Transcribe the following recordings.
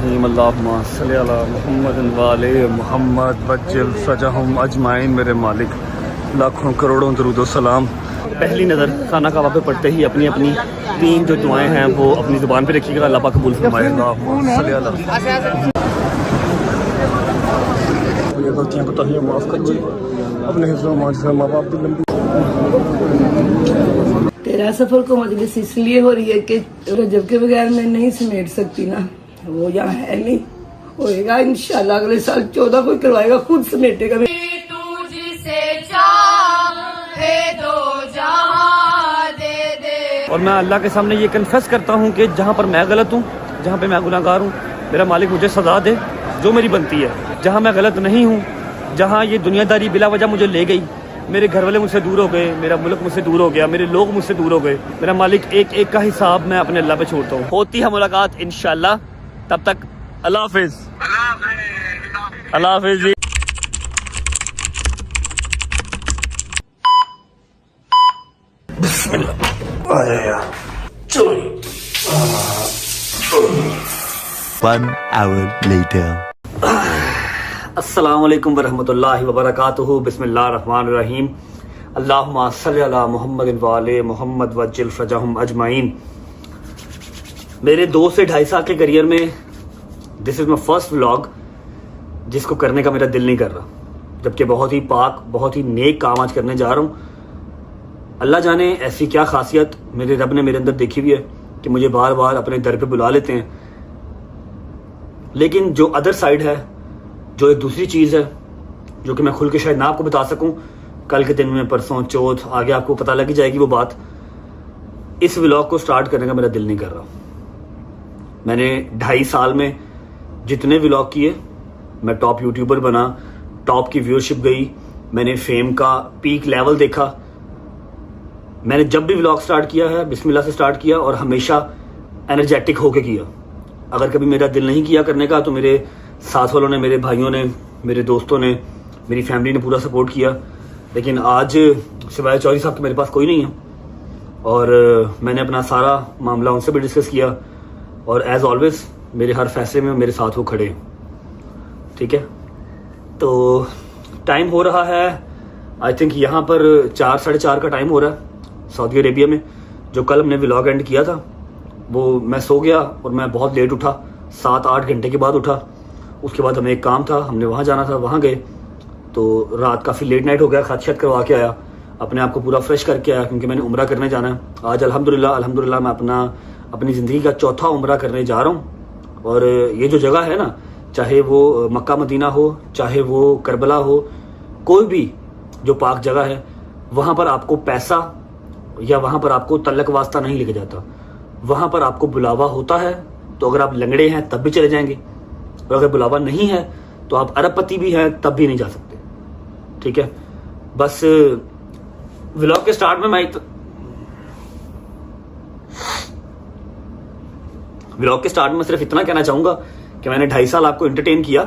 रहीम अल्लाहुम्मा सल्ली अला मुहम्मद वाले मुहम्मद वज्जिल सजहुम अजमाइन। मेरे मालिक लाखों करोड़ों दरूद सलाम। पहली नज़र खाना काबा पे पढ़ते ही अपनी अपनी तीन जो दुआएं हैं वो अपनी ज़ुबान पे रखिएगा। अल्लाह पाक कबूल फरमाए। अल्लाहुम्मा सल्ली अला। ये गलतियां कोताहियां माफ़ करिए, अपने हिफ्ज़ से माँ बाप की लंबी। तेरा सफर को मजलिस इसलिए हो रही है कि रजब के बगैर मैं नहीं समेट सकती ना, वो यहाँ है नहीं, होएगा इंशाल्लाह अगले साल 14 को करवाएगा, खुद समेटेगा। और मैं अल्लाह के सामने ये कन्फेस करता हूँ कि जहाँ पर मैं गलत हूँ, जहाँ पे मैं गुनाहगार हूँ, मेरा मालिक मुझे सज़ा दे जो मेरी बनती है। जहाँ मैं गलत नहीं हूँ, जहाँ ये दुनियादारी बिला वजह मुझे ले गई, मेरे घर वाले मुझसे दूर हो गए, मेरा मुल्क मुझसे दूर हो गया, मेरे लोग मुझसे दूर हो गए, मेरा मालिक एक एक का हिसाब मैं अपने अल्लाह पे छोड़ता हूँ। होती है मुलाकात इंशाल्लाह, तब तक अल्लाह हाफिज़। अल्लाह हाफिज़। One hour later. अस्सलामुअलैकुम वरहमतुल्लाहि वबरकातुहू। बिस्मिल्लाहिर्रहमानिर्रहीम। अल्लाहुम्मा सल्ली अला मुहम्मद वाले मुहम्मद वज्जिल फरजहुम अजमाइन। मेरे 2 से 2.5 साल के करियर में this is my first vlog जिसको करने का मेरा दिल नहीं कर रहा, जबकि बहुत ही पाक, बहुत ही नेक काम आज करने जा रहा हूँ। अल्लाह जाने ऐसी क्या खासियत मेरे रब ने मेरे अंदर देखी हुई है कि मुझे बार बार अपने दर पे बुला लेते हैं। लेकिन जो अदर साइड है, जो एक दूसरी चीज़ है जो कि मैं खुल के शायद ना आपको बता सकूं, कल के दिन में, परसों, चौथ, आगे आपको पता लग जाएगी वो बात। इस व्लॉग को स्टार्ट करने का मेरा दिल नहीं कर रहा। मैंने 2.5 साल में जितने व्लॉग किए, मैं टॉप यूट्यूबर बना, टॉप की व्यूअरशिप गई, मैंने फेम का पीक लेवल देखा। मैंने जब भी व्लॉग स्टार्ट किया है बिस्मिल्लाह से स्टार्ट किया और हमेशा एनर्जेटिक होके किया। अगर कभी मेरा दिल नहीं किया करने का तो मेरे साथ वालों ने, मेरे भाइयों ने, मेरे दोस्तों ने, मेरी फैमिली ने पूरा सपोर्ट किया। लेकिन आज सिवाय चौधरी साहब के मेरे पास कोई नहीं है और मैंने अपना सारा मामला उनसे भी डिस्कस किया और एज ऑलवेज मेरे हर फैसले में मेरे साथ वो खड़े हैं। ठीक है, तो टाइम हो रहा है आई थिंक यहाँ पर 4, 4:30 का टाइम हो रहा है सऊदी अरेबिया में। जो कल हमने व्लॉग एंड किया था वो मैं सो गया और मैं बहुत लेट उठा, 7-8 घंटे के बाद उठा। उसके बाद हमें एक काम था, हमने वहाँ जाना था, वहाँ गए तो रात काफ़ी लेट नाइट हो गया। खत करवा के आया, अपने आप को पूरा फ्रेश करके आया क्योंकि मैंने उम्रा करने जाना है। आज अल्हम्दुलिल्लाह मैं अपनी ज़िंदगी का 4था उम्रा करने जा रहा हूँ। और ये जो जगह है ना, चाहे वो मक्का मदीना हो, चाहे वो करबला हो, कोई भी जो पाक जगह है, वहाँ पर आपको पैसा या वहाँ पर आपको तल्लक वास्ता नहीं लेके जाता। वहाँ पर आपको बुलावा होता है तो अगर आप लंगड़े हैं तब भी चले जाएंगे, और अगर बुलावा नहीं है तो आप अरबपति भी हैं तब भी नहीं जा सकते। ठीक है, बस व्लॉग के स्टार्ट में सिर्फ इतना कहना चाहूंगा कि मैंने 2.5 साल आपको एंटरटेन किया।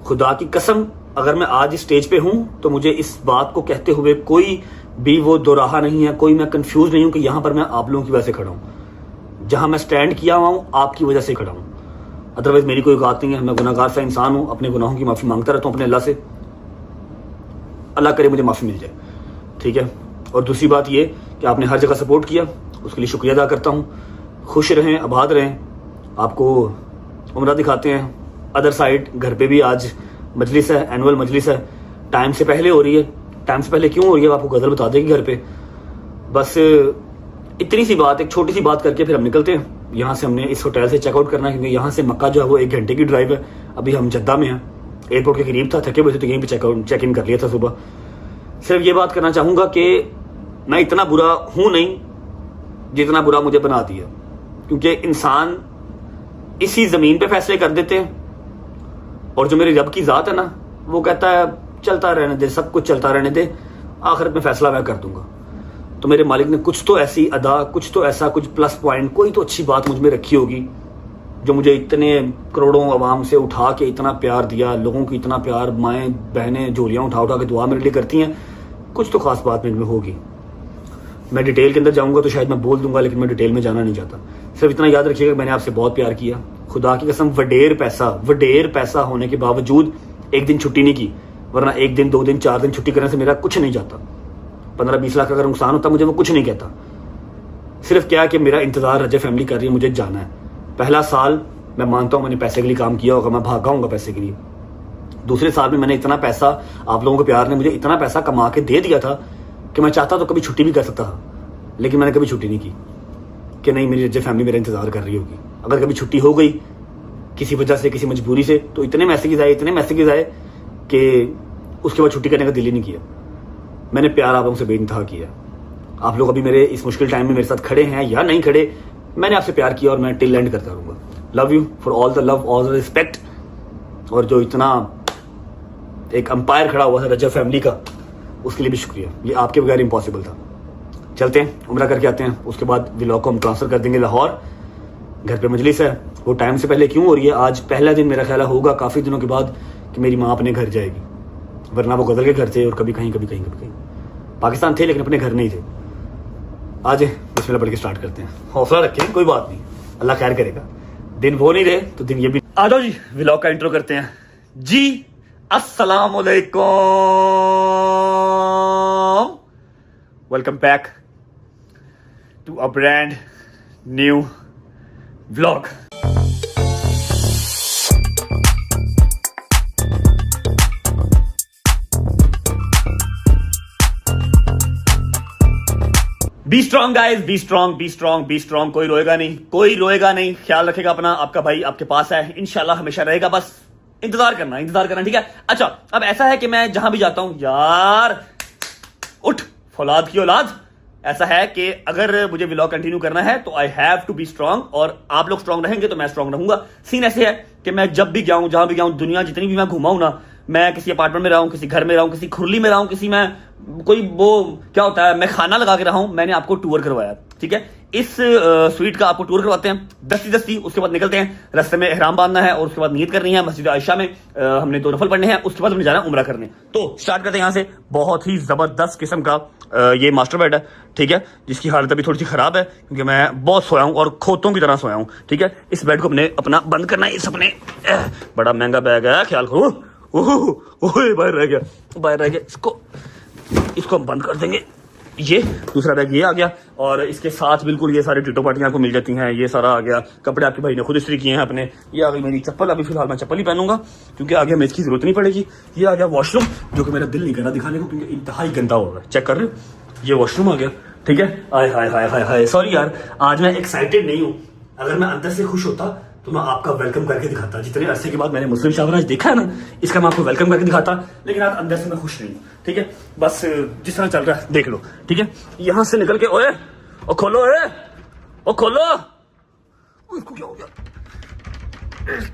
खुदा की कसम, अगर मैं आज इस स्टेज पे हूं तो मुझे इस बात को कहते हुए कोई भी वो दोराहा नहीं है, कोई मैं कंफ्यूज नहीं हूं कि यहां पर मैं आप लोगों की वजह से खड़ा हूं। जहां मैं स्टैंड किया हुआ हूं आपकी वजह से खड़ा हूं, अदरवाइज मेरी कोई औकात नहीं है। मैं गुनाहगार सा इंसान हूं, अपने गुनाहों की माफ़ी मांगता रहता हूं अपने अल्लाह से। अल्लाह करे मुझे माफ़ी मिल जाए। ठीक है, और दूसरी बात ये कि आपने हर जगह सपोर्ट किया, उसके लिए शुक्रिया अदा करता हूँ। खुश रहें, आबाद रहें। आपको उम्रा दिखाते हैं अदर साइड। घर पे भी आज मजलिस है, एनुअल मजलिस है, टाइम से पहले हो रही है। टाइम से पहले क्यों हो रही है आपको गज़ल बता देगी घर पे। बस इतनी सी बात, एक छोटी सी बात करके फिर हम निकलते हैं। यहाँ से हमने इस होटल से चेकआउट करना है क्योंकि यहाँ से मक्का जो है वो 1 घंटे की ड्राइव है। अभी हम जद्दा में हैं, एयरपोर्ट के करीब था, थके हुए थे तो यहीं पे चेक इन कर लिया था सुबह। सिर्फ ये बात करना चाहूँगा कि मैं इतना बुरा हूँ नहीं जितना बुरा मुझे बना दिया, क्योंकि इंसान इसी ज़मीन पे फैसले कर देते हैं और जो मेरे रब की ज़ात है ना, वो कहता है चलता रहने दे, सब कुछ चलता रहने दे, आखिरत में फैसला मैं कर दूंगा। तो मेरे मालिक ने कुछ तो ऐसी अदा, कुछ तो ऐसा, कुछ प्लस पॉइंट, कोई तो अच्छी बात मुझ में रखी होगी जो मुझे इतने करोड़ों आवाम से उठा के इतना प्यार दिया। लोगों की इतना प्यार, माएँ बहनें झोलियाँ उठा उठा के दुआ मेरे लिए करती हैं। कुछ तो खास बात मेरे में होगी। मैं डिटेल के अंदर जाऊंगा तो शायद मैं बोल दूंगा, लेकिन मैं डिटेल में जाना नहीं चाहता। सिर्फ इतना याद रखिएगा मैंने आपसे बहुत प्यार किया, खुदा की कसम। वडेर पैसा होने के बावजूद एक दिन छुट्टी नहीं की, वरना 1 दिन 2 दिन 4 दिन छुट्टी करने से मेरा कुछ नहीं जाता। 15-20 लाख अगर नुकसान होता मुझे वो कुछ नहीं कहता। सिर्फ क्या कि मेरा इंतजार रजब फैमिली कर रही है, मुझे जाना है। पहला साल मैं मानता हूं मैंने पैसे के लिए काम किया होगा, मैं भागा हूंगा पैसे के लिए। दूसरे साल में मैंने इतना पैसा, आप लोगों के प्यार ने मुझे इतना पैसा कमा के दे दिया था कि मैं चाहता तो कभी छुट्टी भी कर सकता था, लेकिन मैंने कभी छुट्टी नहीं की कि नहीं मेरी रजब फैमिली मेरा इंतजार कर रही होगी। अगर कभी छुट्टी हो गई किसी वजह से, किसी मजबूरी से, तो इतने मैसेजेस आए कि उसके बाद छुट्टी करने का दिल ही नहीं किया। मैंने प्यार आप लोगों से बेइंतहा किया। आप लोग अभी मेरे इस मुश्किल टाइम में मेरे साथ खड़े हैं या नहीं खड़े, मैंने आपसे प्यार किया और मैं टिल एंड करता रहूंगा। Love you for all the love, all the respect. और जो इतना एक अंपायर खड़ा हुआ था रजब फैमिली का, उसके लिए भी शुक्रिया। ये आपके बगैर इम्पॉसिबल था। चलते हैं, उम्रा करके आते हैं, उसके बाद व्लॉग को हम ट्रांसफर कर देंगे लाहौर। घर पे मजलिस है, वो टाइम से पहले क्यों हो रही है? आज पहला दिन मेरा ख्याल होगा काफ़ी दिनों के बाद कि मेरी माँ अपने घर जाएगी, वरना वो गदल के घर थे और कभी कहीं पाकिस्तान थे लेकिन अपने घर नहीं थे। आज बिस्मिल्लाह पढ़ के स्टार्ट करते हैं। हौसला रखें, कोई बात नहीं, अल्लाह खैर करेगा। दिन वो नहीं रहे तो दिन ये भी। आ जाओ जी, व्लॉग का इंट्रो करते हैं जी। अस्सलाम वालेकुम, welcome back to a brand new vlog. Be strong guys, be strong. कोई रोएगा नहीं। ख्याल रखेगा अपना, आपका भाई आपके पास है, इंशाल्लाह हमेशा रहेगा। बस इंतजार करना, ठीक है। अच्छा, अब ऐसा है कि मैं जहां भी जाता हूं, यार उठ फौलाद की औलाद, ऐसा है कि अगर मुझे व्लॉग कंटिन्यू करना है तो I have to be strong, और आप लोग स्ट्रांग रहेंगे तो मैं स्ट्रांग रहूंगा। सीन ऐसे है कि मैं जब भी जाऊं, जहां भी जाऊं, दुनिया जितनी भी मैं घुमाऊं ना, मैं किसी अपार्टमेंट में रहा हूं, किसी घर में रहा हूं, किसी खुरली में रहा हूं, किसी में कोई वो क्या होता है, मैं खाना लगा के रहा हूं, मैंने आपको टूर करवाया, ठीक है। इस स्वीट का आपको टूर करवाते हैं दस्ती। उसके बाद निकलते हैं, रास्ते में एहराम बांधना है और उसके बाद नियत करनी है। मस्जिद आयशा में हमने 2 नफल पढ़ने हैं, उसके बाद हमने जाना है उम्रा करने। तो स्टार्ट करते हैं यहाँ से। बहुत ही जबरदस्त किस्म का ये मास्टर बेड है, ठीक है, जिसकी हालत अभी थोड़ी सी खराब है क्योंकि मैं बहुत सोया हूँ और खोतों की तरह सोया हूँ, ठीक है। इस बेड को अपना बंद करना है। इस अपने बड़ा महंगा बैग है, ख्याल करो। बाहर रह गया, इसको हम बंद कर देंगे। ये दूसरा बैग ये आ गया, और इसके साथ बिल्कुल ये सारी टिटो पार्टियां आपको मिल जाती हैं। ये सारा आ गया, कपड़े आपके भाई ने खुद इस्त्री किए हैं अपने। ये आ गई मेरी चप्पल, अभी फिलहाल मैं चप्पल ही पहनूंगा क्योंकि आगे हमें इसकी जरूरत नहीं पड़ेगी। ये आ गया वॉशरूम, जो कि मेरा दिल नहीं कर रहा दिखाने को क्योंकि इंतहाई गंदा हो रहा है। चेक कर रहे हो, ये वॉशरूम आ गया, ठीक है। हाय सॉरी यार, आज मैं एक्साइटेड नहीं हूँ। अगर मैं अंदर से खुश होता तो मैं आपका वेलकम करके दिखाता। जितने अरसे के बाद मैंने मुस्लिम शाहराज देखा है ना, इसका मैं आपको वेलकम करके दिखाता, लेकिन आज अंदर से मैं खुश नहीं हूँ, ठीक है। बस जिस तरह चल रहा है देख लो, ठीक है। यहां से निकल के ओए ओ खोलो, क्या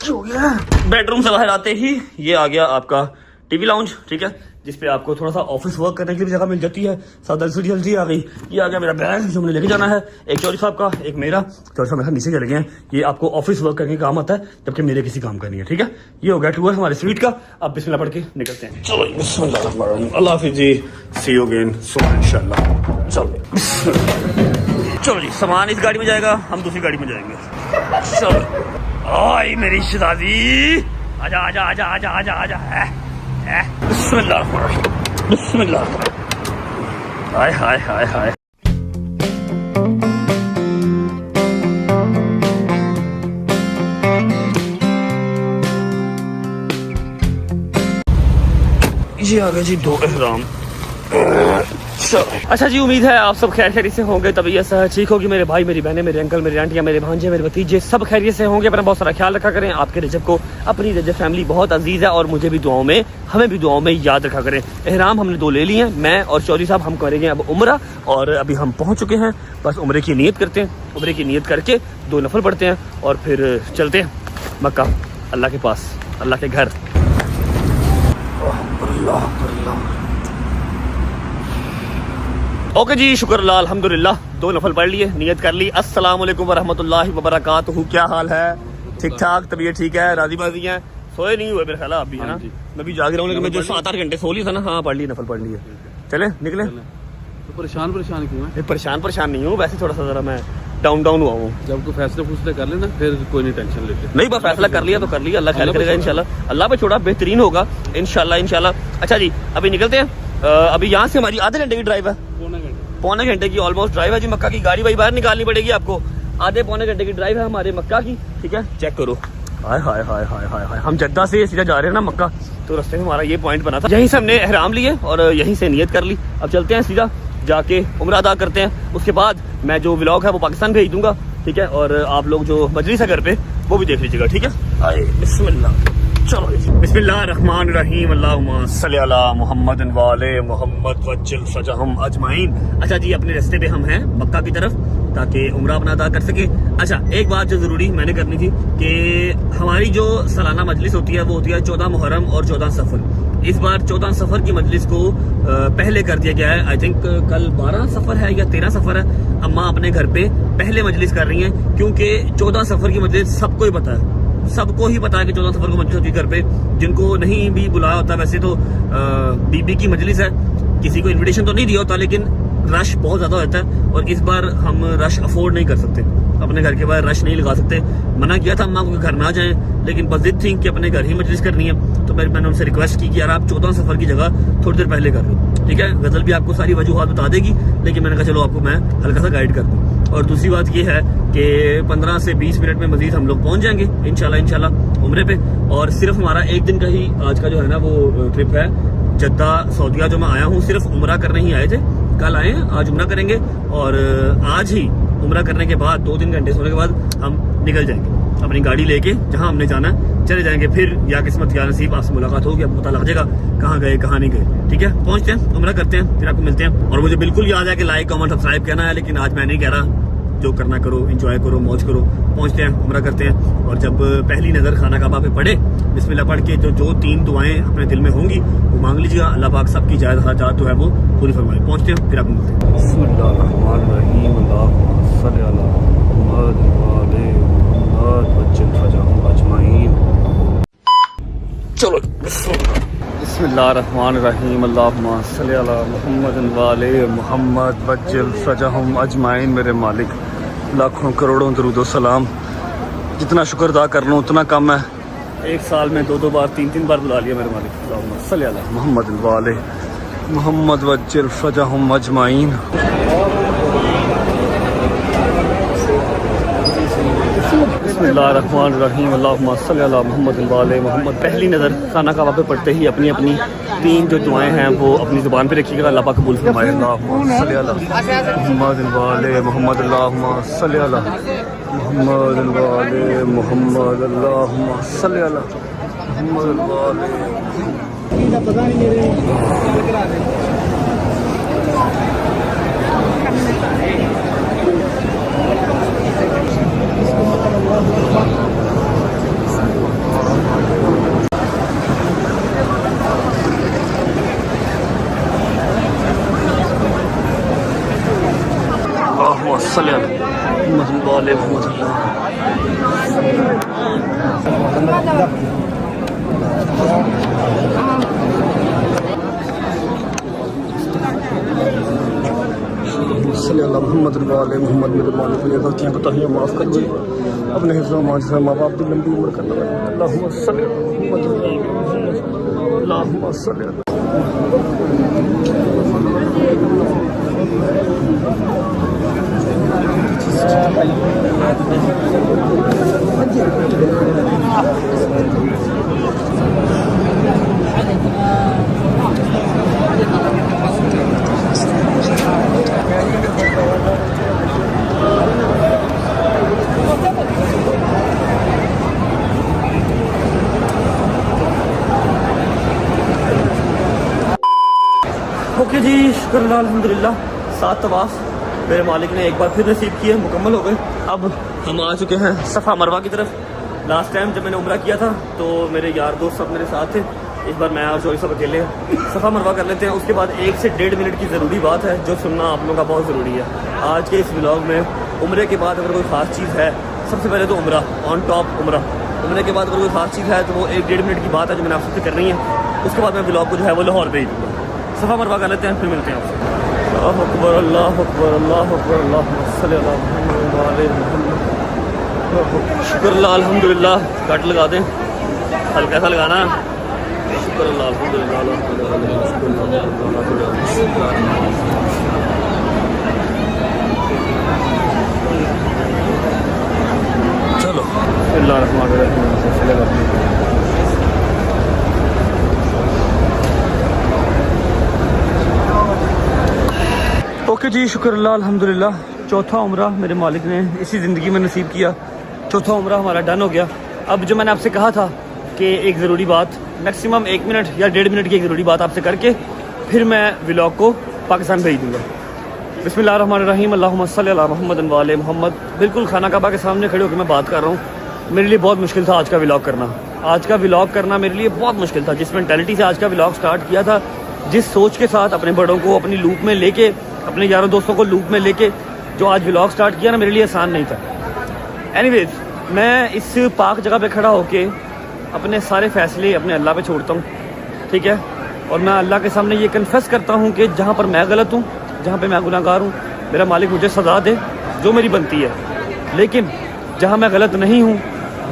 हो गया? बेडरूम से बाहर आते ही ये आ गया आपका टीवी लाउंज, ठीक है, जिसपे आपको थोड़ा सा ऑफिस वर्क करने के लिए भी जगह मिल जाती है। साथ एलसीडी आ गई। ये आ गया मेरा बैग जो मुझे लेके जाना है, एक चौधरी साहब का, एक मेरा। चौधरी साहब मेरे साथ नीचे चले गए हैं। ये आपको ऑफिस वर्क करने का काम आता है, जबकि मेरे किसी काम का नहीं है, ठीक है। ये हो गया टूर हमारे स्वीट का। अब बिस्मिल्लाह पढ़ के निकलते हैं। चलो बिस्मिल्लाह, अल्लाह हाफिज़ जी, सी यू अगेन सुबह इंशाल्लाह। चलो जी, सामान इस गाड़ी में जाएगा, हम दूसरी गाड़ी में जाएंगे। चलो आई मेरी शहजादी, आजा। बिस्मिल्लाह। हाय। ये आ गए जी 2 एहराम। अच्छा जी, उम्मीद है आप सब खैरियत से होंगे, तबीयत सेहत ठीक होगी। मेरे भाई, मेरी बहनें, मेरे अंकल, मेरी आंटियां, मेरे भांजे, मेरे भतीजे सब खैरियत से होंगे। अपना बहुत सारा ख्याल रखा करें। आपके रजब को, अपनी रजब फैमिली बहुत अजीज है और मुझे भी दुआओं में, हमें भी दुआओं में याद रखा करें। एहराम हमने 2 ले लिए हैं, मैं और चौधरी साहब। हम करेंगे अब उम्रा, और अभी हम पहुंच चुके हैं। बस उम्रे की नियत करते हैं, उम्रे की नियत करके 2 नफल पढ़ते हैं और फिर चलते हैं मक्का, अल्लाह के पास, अल्लाह के घर। ओके जी, शुक्र अल्लाह, अल्हम्दुलिल्लाह 2 नफल पढ़ लिए, नियत कर ली। अस्सलाम वालेकुम वरहमतुल्लाहि वबरकातुहू। क्या हाल है? ठीक ठाक, तबीयत ठीक है, राजी बाजी है? सोए नहीं हुए मेरे ख्याल आप भी, है ना? मैं भी जाग रहा हूँ, लेकिन मैं जो 7-8 घंटे सो ली था ना, हाँ पढ़ ली, नफल पढ़ ली है। चले निकले, तो परेशान क्यों है? परेशान नहीं हूँ, वैसे थोड़ा सा ज़रा मैं डाउन हुआ हूँ। जब कोई फैसले कर लेना फिर कोई नहीं टेंशन लेते। नहीं, बस फैसला कर लिया तो कर लिया, अल्लाह खैर करेगा इंशाल्लाह। अल्लाह पे छोड़ा बेहतरीन होगा इंशाल्लाह। अच्छा जी, अभी निकलते हैं। अभी यहाँ से हमारी आधे घंटे की ड्राइव है, पौने घंटे की ऑलमोस्ट ड्राइव है जी। मक्का की गाड़ी भाई बाहर निकालनी पड़ेगी आपको। आधे पौने घंटे की ड्राइव है हमारे मक्का की, ठीक है। चेक करो, हाय हाय हाय हाय हाय हाय। हम जद्दा से सीधा जा रहे हैं ना मक्का, तो रास्ते में हमारा ये पॉइंट बना था, यहीं से हमने एहराम लिए और यहीं से नियत कर ली। अब चलते हैं सीधा जाके उम्रा अदा करते हैं। उसके बाद मैं जो व्लॉग है वो पाकिस्तान भेज दूंगा, ठीक है। और आप लोग जो मजलिस है घर पे वो भी देख लीजिएगा, ठीक है। आए बिस्मिल्लाह, चलो बिस्मिल्लाहिर्रहमानिर्रहीम, अल्लाहुम्मा सल्ली अला मुहम्मद वाले मुहम्मद वज्जिल फजहम अजमाइन। अच्छा जी, अपने रास्ते पे हम हैं मक्का की तरफ, ताकि उम्रा अपना अदा कर सके। अच्छा, एक बात जो ज़रूरी मैंने करनी थी कि हमारी जो सालाना मजलिस होती है वो होती है 14 मुहर्रम और 14 सफ़र। इस बार 14 सफ़र की मजलिस को पहले कर दिया गया है। आई थिंक कल 12 सफ़र है या 13 सफ़र है। अम्मा अपने घर पे पहले मजलिस कर रही हैं, क्योंकि 14 सफ़र की मजलिस सबको ही पता है, सबको ही पता है कि 14 सफ़र को मजलिस होती है घर पे। जिनको नहीं भी बुलाया होता, वैसे तो बीबी की मजलिस है, किसी को इन्विटेशन तो नहीं दिया होता, लेकिन रश बहुत ज़्यादा होता है और इस बार हम रश अफोर्ड नहीं कर सकते, अपने घर के बाहर रश नहीं लगा सकते। मना किया था अम्मा को घर ना जाएं, लेकिन बस जिद थी कि अपने घर ही मजलिस करनी है। तो मैंने उनसे रिक्वेस्ट की कि यार आप 14 सफ़र की जगह थोड़ी देर पहले कर लो, ठीक है। गज़ल भी आपको सारी वजूहात बता देगी, लेकिन मैंने कहा चलो आपको मैं हल्का सा गाइड कर दूँ। और दूसरी बात ये है कि 15 से 20 मिनट में मजीद हम लोग पहुँच जाएंगे इंशाल्लाह उम्रे पे। और सिर्फ हमारा एक दिन का ही आज का जो है ना वो ट्रिप है जद्दा सऊदीया। जो मैं आया हूँ सिर्फ उम्रा करने ही आए थे, कल आए हैं, आज उम्रा करेंगे और आज ही उम्रा करने के बाद 2-3 घंटे सोने के बाद हम निकल जाएंगे अपनी गाड़ी लेके, जहां हमने जाना है चले जाएंगे। फिर या किस्मत या नसीब, आपसे मुलाकात होगी, आपको पता लग जाएगा कहाँ गए कहाँ नहीं गए, ठीक है। पहुंचते हैं, उम्रा करते हैं, फिर आपको मिलते हैं। और मुझे बिल्कुल याद है कि लाइक कमेंट सब्सक्राइब करना है, लेकिन आज मैं नहीं कह रहा। जो करना करो, एंजॉय करो, मौज करो। पहुंचते हैं, उम्रा करते हैं। और जब पहली नज़र खाना काबा पे पड़े, बिस्मिल्लाह पढ़ के जो 3 दुआएं अपने दिल में होंगी वो मांग लीजिएगा। अल्लाह पाक सबकी जायज़ हाजात जो है वो पूरी फरमाए। पहुंचते हैं, फिर आपको मिलते हैं। बिस्मिल्लाहिर्रहमानिर्रहीम, अल्लाहुम्मा सल्ली अला मुहम्मद वाले मुहम्मद वज्जिल फजहम अजमाइन। चलो बिस्मिल्लाहिर्रहमानिर्रहीम, अल्लाहुम्मा सल्ली अला मुहम्मद वाले मुहम्मद वज्जिल फजहम अजमाइन। मेरे मालिक, लाखों करोड़ों दरूद सलाम, जितना शुक्र अदा कर लूँ उतना कम है। एक साल में 2-2 बार 3-3 बार बुला लिया मेरे मालिक। अल्लाहुम्मा सल्ली अला मुहम्मद वाले मुहम्मद वज्जिल फजहम अजमाइन। बिस्मिल्लाहिर्रहमानिर्रहीम, अल्लाहुम्मा सल्ली अला मुहम्मद वाले मुहम्मद। पहली नज़र खाना काबा पे पड़ते ही अपनी अपनी 3 जो दुआएं हैं वो अपनी ज़ुबान पे रखिएगा, अल्लाह पाक कबूल फरमाए। अल्लाहुम्मा सल्ली अला मुहम्मद वाले मुहम्मद, अल्लाहुम्मा सल्ली अला मुहम्मद वाले मुहम्मद, अल्लाहुम्मा सल्ली अला मुहम्मद वाले। मोहम्मद वाले मोहम्मद। मेरे मालिक ने गलतियाँ बताइए माफ़ कर दीजिए, अपने हिफ्ज़ मान से माँ बाप की लंबी उम्र करना। अल्लाहुम्मा सल्ली अल्लाहुम्मा सल्ली। ओके जी, शुक्र अल्हम्दुलिल्लाह। 7 तवाफ मेरे मालिक ने एक बार फिर नसीब किए, मुकम्मल हो गए। अब हम आ चुके हैं सफ़ा मरवा की तरफ। लास्ट टाइम जब मैंने उम्रा किया था तो मेरे यार दोस्त सब मेरे साथ थे, इस बार मैं और जोई सब अकेले हैं। सफ़ा मरवा कर लेते हैं, उसके बाद 1 से 1.5 मिनट की ज़रूरी बात है जो सुनना आप लोगों का बहुत ज़रूरी है आज के इस व्लॉग में। उम्रे के बाद अगर कोई ख़ास चीज़ है, सबसे पहले तो उम्रा, ऑन टॉप उम्रा। उम्रे के बाद अगर कोई ख़ास चीज़ है तो वो 1-1.5 मिनट की बात है जो मैंने आपसे करनी है। उसके बाद मैं व्लॉग को जो है वो लाहौर भेज दूँगा। सफ़ा मरवा कर लेते हैं, फिर मिलते हैं आपसे। अल्लाह अकबर अल्लाह अकबर अल्लाह अकबर अल्लाहुम्मा सल्ली अला मुहम्मद व आले मुहम्मद। शुक्र अल्लाह अल्हम्दुलिल्लाह। कट लगा दें, हल्का सा लगाना। शुक्र अल्लाह चलो अल्लाह रहमान रहीम। ओके जी, शुक्र अल्लाह अल्हम्दुलिल्लाह। चौथा उम्रा मेरे मालिक ने इसी ज़िंदगी में नसीब किया। चौथा उम्रा हमारा डन हो गया। अब जो मैंने आपसे कहा था कि एक ज़रूरी बात, मैक्सिमम 1 मिनट या 1.5 मिनट की एक ज़रूरी बात आपसे करके फिर मैं व्लॉग को पाकिस्तान भेज दूँगा। बिस्मिल्लाहिर्रहमानिर्रहीम, अल्लाहुम्मा सल्ली अला मुहम्मद व आले मुहम्मद। बिल्कुल खाना काबा के सामने खड़े होकर मैं बात कर रहा हूँ। मेरे लिए बहुत मुश्किल था आज का व्लॉग करना। आज का व्लॉग करना मेरे लिए बहुत मुश्किल था। जिस मेंटालिटी से आज का व्लॉग स्टार्ट किया था, जिस सोच के साथ अपने बड़ों को अपनी लूप में लेके, अपने यारों दोस्तों को लूप में लेके जो आज व्लॉग स्टार्ट किया ना, मेरे लिए आसान नहीं था। एनीवेज, मैं इस पाक जगह पे खड़ा होके अपने सारे फैसले अपने अल्लाह पे छोड़ता हूँ, ठीक है। और मैं अल्लाह के सामने ये कन्फेस करता हूँ कि जहाँ पर मैं गलत हूँ, जहाँ पे मैं गुनाहगार हूँ, मेरा मालिक मुझे सज़ा दे जो मेरी बनती है। लेकिन जहाँ मैं गलत नहीं हूँ,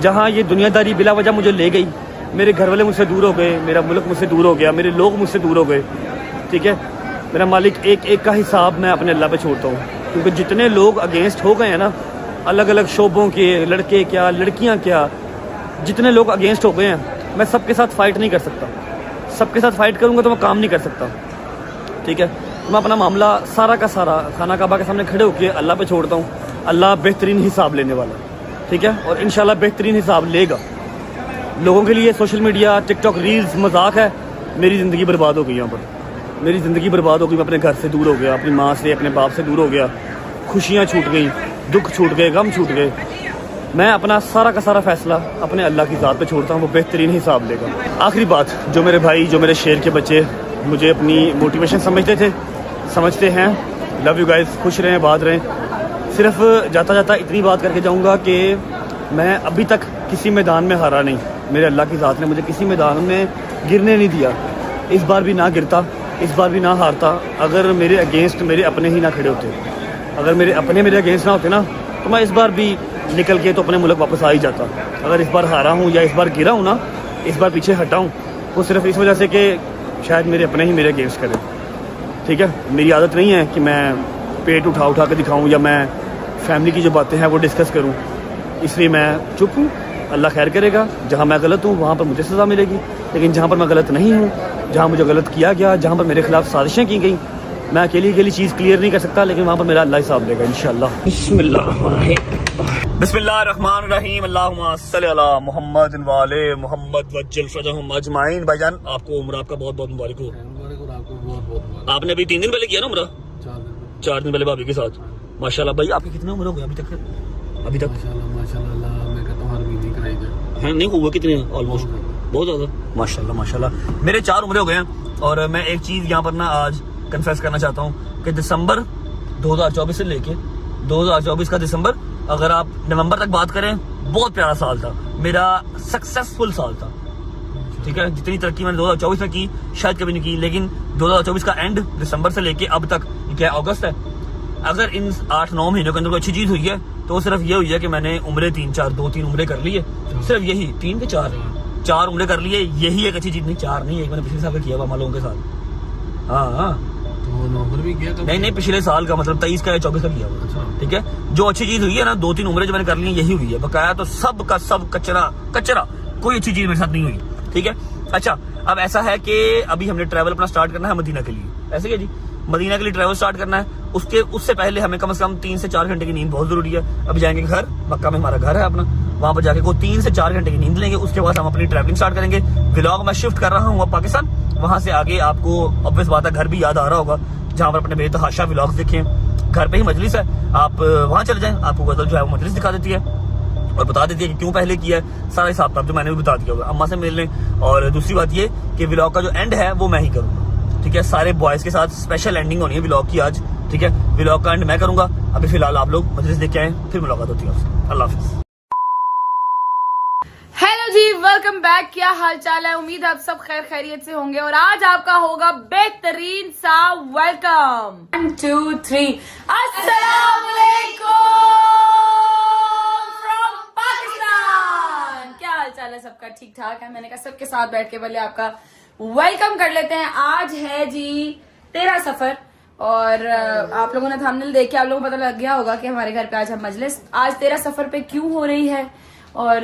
जहाँ ये दुनियादारी बिला वजह मुझे ले गई, मेरे घर वाले मुझसे दूर हो गए, मेरा मुल्क मुझसे दूर हो गया, मेरे लोग मुझसे दूर हो गए, ठीक है। मेरा मालिक एक एक का हिसाब मैं अपने अल्लाह पे छोड़ता हूँ। क्योंकि जितने लोग अगेंस्ट हो गए हैं ना, अलग अलग शोबों के, लड़के क्या लड़कियाँ क्या, जितने लोग अगेंस्ट हो गए हैं, मैं सबके साथ फ़ाइट नहीं कर सकता। सबके साथ फ़ाइट करूँगा तो मैं काम नहीं कर सकता, ठीक है। मैं अपना मामला सारा का सारा खाना काबा के सामने खड़े होकर अल्लाह पे छोड़ता हूँ। अल्लाह बेहतरीन हिसाब लेने वाला, ठीक है। और इंशाल्लाह बेहतरीन हिसाब लेगा। लोगों के लिए सोशल मीडिया, टिकटॉक, रील्स मजाक है। मेरी ज़िंदगी बर्बाद हो गई यहाँ पर। मेरी ज़िंदगी बर्बाद हो गई। मैं अपने घर से दूर हो गया, अपनी माँ से, अपने बाप से दूर हो गया। खुशियाँ छूट गई, दुख छूट गए, गम छूट गए। मैं अपना सारा का सारा फैसला अपने अल्लाह की ज़ात पे छोड़ता हूँ। वो बेहतरीन हिसाब लेगा। आखिरी बात, जो मेरे भाई, जो मेरे शेर के बच्चे मुझे अपनी मोटिवेशन समझते थे, समझते हैं, लव यू गाइस, खुश रहें, आबाद रहें। सिर्फ जाता जाता इतनी बात करके जाऊँगा कि मैं अभी तक किसी मैदान में हारा नहीं। मेरे अल्लाह की ज़ात ने मुझे किसी मैदान में गिरने नहीं दिया। इस बार भी ना गिरता, इस बार भी ना हारता, अगर मेरे अगेंस्ट मेरे अपने ही ना खड़े होते। अगर मेरे अपने मेरे अगेंस्ट ना होते ना, तो मैं इस बार भी निकल के तो अपने मुल्क वापस आ ही जाता। अगर इस बार हारा हूँ या इस बार गिरा हूँ ना, इस बार पीछे हटा हूँ, वो सिर्फ इस वजह से कि शायद मेरे अपने ही मेरे अगेंस्ट करें, ठीक है। मेरी आदत नहीं है कि मैं पेट उठा उठा के दिखाऊँ या मैं फैमिली की जो बातें हैं वो डिस्कस करूँ, इसलिए मैं चुप हूँ। अल्लाह खैर करेगा। जहाँ मैं गलत हूँ वहाँ पर मुझे सज़ा मिलेगी, लेकिन जहाँ पर मैं गलत नहीं हूँ, जहाँ मुझे गलत किया गया, जहाँ पर मेरे खिलाफ साजिशें की गई, मैं अकेली चीज़ क्लियर नहीं कर सकता, लेकिन वहाँ पर मेरा अल्लाह हिसाब लेगा इंशाअल्लाह। बिस्मिल्लाहिर्रहमानिर्रहीम, अल्लाहुम्मा सल्ली अला मुहम्मद व आले मुहम्मद वज्जल फरजहुम अजमाइन। भाईजान, आपको उम्र आपका बहुत बहुत मुबारक हो। आपने अभी 3 दिन पहले किया ना उम्र? 4 दिन पहले भाभी के साथ। माशाल्लाह भाई, आपकी कितनी उम्र हो गई अभी तक? माशाल्लाह मैं कहता हूँ हर महीने कराई जाए। हैं नहीं हुआ कितने? ऑलमोस्ट बहुत ज़्यादा। माशाल्लाह माशाल्लाह, मेरे 4 उम्रें हो गए हैं। और मैं एक चीज़ यहाँ पर ना आज कन्फेस करना चाहता हूँ कि दिसंबर 2024 से लेके 2024 का दिसंबर, अगर आप नवंबर तक बात करें, बहुत प्यारा साल था। मेरा सक्सेसफुल साल था, ठीक है। जितनी तरक्की मैंने 2024 में की शायद कभी नहीं की, लेकिन 2024 का एंड दिसंबर से लेके अब तक, क्या अगस्त है, अगर इन 8-9 महीनों के अंदर कोई अच्छी चीज़ हुई है तो सिर्फ ये हुई है कि मैंने उम्रें 2-3 उम्रें कर ली है। सिर्फ यही 3 के 4 उम्रें कर लिए, यही एक अच्छी चीज़। नहीं 4 नहीं, एक मैंने पिछले साल का किया हुआ लोगों के साथ। हाँ, तो नवंबर भी किया? नहीं, पिछले साल का, मतलब 23 का या 24 का किया हुआ, ठीक है। जो अच्छी चीज़ हुई है ना, 2-3 उम्रें जो मैंने कर ली है, यही हुई है। बकाया तो सब का सब कचरा, कोई अच्छी चीज़ मेरे साथ नहीं हुई, ठीक है। अच्छा, अब ऐसा है कि अभी हमने ट्रैवल अपना स्टार्ट करना है मदीना के लिए। ऐसे क्या जी, मदीना के लिए ट्रैवल स्टार्ट करना है। उससे पहले हमें कम से कम 3 से 4 घंटे की नींद बहुत जरूरी है। अभी जाएंगे घर, मक्का में हमारा घर है अपना, वहां पर जाके को 3 से 4 घंटे की नींद लेंगे। उसके बाद हम अपनी ट्रैवलिंग स्टार्ट करेंगे। व्लॉग मैं शिफ्ट कर रहा हूँ अब पाकिस्तान। वहां से आगे आपको ऑब्वियस बात है घर भी याद आ रहा होगा, जहाँ पर अपने बेतहाशा व्लॉग्स देखें। घर पे ही मजलिस है, आप वहाँ चले जाएं, आपको गजल जो है वो मजलिस दिखा देती है और बता देती है कि क्यों पहले किया है। सारा हिसाब किताब जो मैंने भी बता दिया होगा। अम्मा से मिल लें। और दूसरी बात ये कि व्लॉग का जो एंड है वो मैं ही करूँगा, ठीक है। सारे बॉयज के साथ स्पेशल एंडिंग होनी है व्लॉग की आज, ठीक है। व्लॉग का एंड मैं करूंगा। अभी फिलहाल आप लोग मजलिस देख के आए, फिर मुलाकात होती है आपसे। अल्लाह हाफिज। हेलो जी वेलकम बैक। क्या हाल चाल है? उम्मीद है आप सब खैर खैरियत से होंगे और आज आपका होगा बेहतरीन सा वेलकम। 1 2 3 अस्सलाम वालेकुम फ्रॉम पाकिस्तान। क्या हाल चाल है सबका? ठीक ठाक है? मैंने कहा सबके साथ बैठ के पहले आपका वेलकम कर लेते हैं। आज है जी 13 सफर और आप लोगों ने थंबनेल देख के आप लोगों को पता लग गया होगा कि हमारे घर पे आज हम मजलिस आज 13 सफर पे क्यों हो रही है और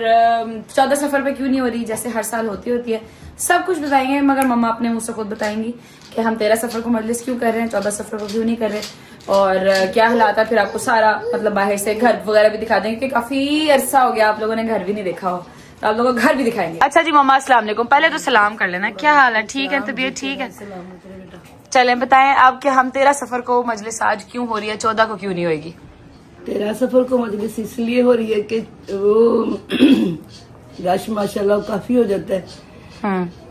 14 सफर पे क्यों नहीं हो रही जैसे हर साल होती है। सब कुछ बताएंगे मगर मम्मा अपने मुंह से खुद बताएंगी कि हम 13 सफर को मजलिस क्यों कर रहे हैं, 14 सफर को क्यों नहीं कर रहे और क्या हालात है। फिर आपको सारा मतलब बाहर से घर वगैरह भी दिखा देंगे कि काफी अरसा हो गया आप लोगों ने घर भी नहीं देखा हो तो आप लोगों को घर भी दिखाएंगे। अच्छा जी मम्मा अस्सलाम वालेकुम। पहले तो सलाम कर लेना। क्या हाल है? ठीक है? तबीयत ठीक है? चले बताएं आप कि हम 13 सफर को मजलिस आज क्यों हो रही है, 14 को क्यों नहीं होगी? 13 सफर को मजलिस इसलिए हो रही है कि वो रश माशाल्लाह काफी हो जाता है।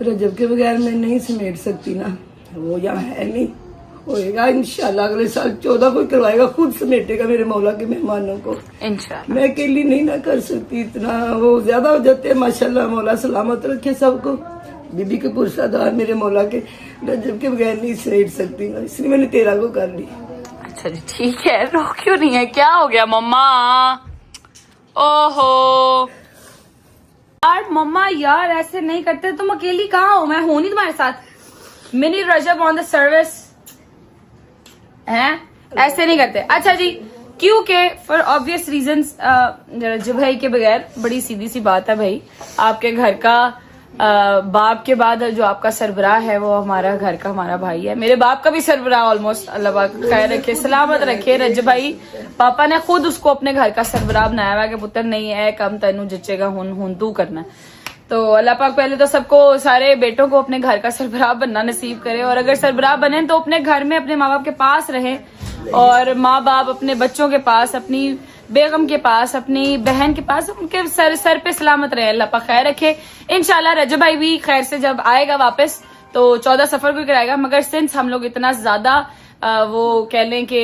रजब के बगैर मैं नहीं समेट सकती ना, वो यहाँ है नहीं। होएगा इंशाल्लाह अगले साल 14 को करवाएगा, खुद समेटेगा मेरे मौला के मेहमानों को इंशाल्लाह। मैं अकेली नहीं ना कर सकती, इतना वो ज्यादा हो जाते हैं। माशाल्लाह मौला सलामत रखे सबको। बीबी के पुरसादार मेरे मौला के रजब के बगैर नहीं समेट सकती ना, इसलिए मैंने 13 को कर ली। अच्छा जी ठीक है। रो क्यों नहीं है? क्या हो गया मम्मा? ओहो यार मम्मा यार ऐसे नहीं करते। तुम अकेली कहाँ हो? मैं हूं नहीं तुम्हारे साथ। Mini Rajab on the service हैं, ऐसे नहीं करते। अच्छा जी क्योंकि फॉर ऑब्वियस रीजंस रजब भाई के बगैर बड़ी सीधी सी बात है भाई, आपके घर का बाप के बाद जो आपका सरबराह है वो हमारा घर का हमारा भाई है। मेरे बाप का भी सरबराह ऑलमोस्ट अल्लाह पाक खैर रखे सलामत रखे रजब भाई। पापा ने खुद उसको अपने घर का सरबराह बनाया हुआ कि पुत्र नहीं है कम तेनू जचेगा हुन तू करना। तो अल्लाह पाक पहले तो सबको सारे बेटों को अपने घर का सरबराह बनना नसीब करे और अगर सरबराह बने तो अपने घर में अपने माँ बाप के पास रहे और माँ बाप अपने बच्चों के पास, अपनी बेगम के पास, अपनी बहन के पास, उनके सर पे सलामत रहे। अल्लाह पाक खैर रखे। इंशाल्लाह रजब भाई भी खैर से जब आएगा वापस तो 14 सफर भी कराएगा मगर सिंस हम लोग इतना ज्यादा वो कह लें कि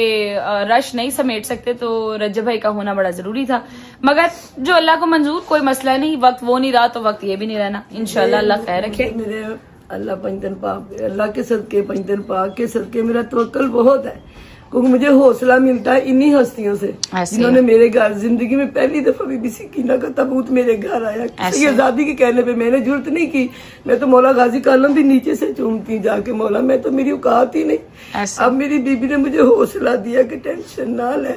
रश नहीं समेट सकते तो रजब भाई का होना बड़ा जरूरी था। मगर जो अल्लाह को मंजूर, कोई मसला नहीं। वक्त वो नहीं रहा तो वक्त ये भी नहीं रहना। इंशाल्लाह अल्लाह खैर रखे। मेरे अल्लाह पंजन पाक, अल्लाह के सदके पंजन पाक के सदके मेरा तवक्कल बहुत है क्योंकि मुझे हौसला मिलता है इन्हीं हस्तियों से जिन्होंने मेरे घर जिंदगी में पहली दफा बीबी सकीना का ताबूत मेरे घर आया। ये आजादी के कहने पे मैंने जरूरत नहीं की, मैं तो मौला गाजी कालम भी नीचे से चूमती जाके मौला, मैं तो मेरी औकात ही नहीं। अब मेरी बीबी ने मुझे हौसला दिया कि टेंशन ना ले।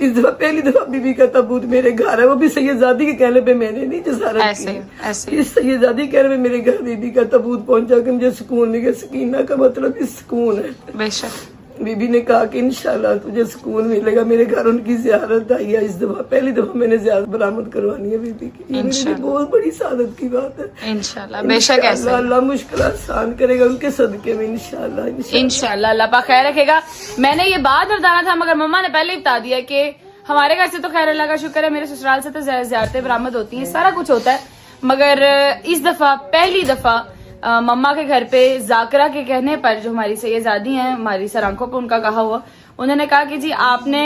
इस दफा पहली दफा बीबी का ताबूत मेरे घर है, वो भी सैयदादी के कहने पे मैंने नहीं जसारत की। इस सैयदादी कहने पे मेरे घर बीबी का ताबूत पहुंचा के मुझे सुकून मिल गया। सकीना का मतलब इस सुकून है। बेशक बीबी ने कहा कि इंशाल्लाह तुझे सुकून मिलेगा। मेरे घर उनकी ज़ियारत आई है इस दफा, पहली दफा मैंने ज़ियारत बरामद करवानी है बीबी की। ये मेरे लिए बहुत बड़ी सादत की बात है। इंशाल्लाह बेशक ऐसे अल्लाह मुश्किल आसान करेगा उनके सदके में इंशाल्लाह। इंशाल्लाह अल्लाह पाक खैर रखेगा। मैंने ये बात बताना था मगर मम्मा ने पहले ही बता दिया कि हमारे घर से तो खैर अल्लाह का शुक्र है, मेरे ससुराल से तो ज़ियारतें बरामद होती हैं, सारा कुछ होता है मगर इस दफा पहली दफा मम्मा के घर पे जाकरा के कहने पर जो हमारी सैयदादी हैं हमारी सर आंखों पे उनका कहा हुआ, उन्होंने कहा कि जी आपने